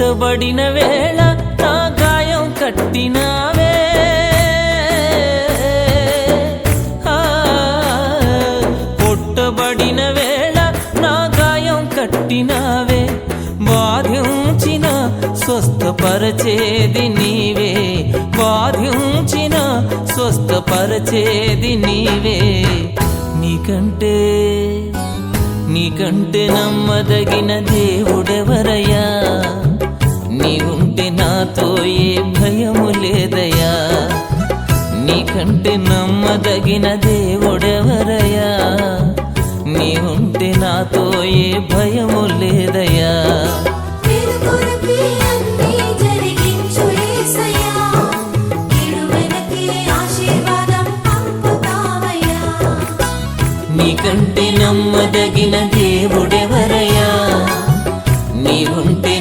పుట్టబడిన వేళ నా గాయం కట్టినావే, పుట్టబడిన వేళ నా గాయం కట్టినావే, బాధించిన స్వస్థపరచేది నీవే, బాధించిన స్వస్థపరచేది నీవే. నీకంటే నమ్మదగిన దేవుడెవరయ్యా, నీవుంటే నాతో ఏ భయము లేదయ్యా. నీకంటే నమ్మదగిన దేవుడెవరయ్యా, నీవుంటే నాతో ఏ భయము లేదయ్యా. నీకంటే నమ్మదగిన దేవుడెవరయ్యా, నీవుంటే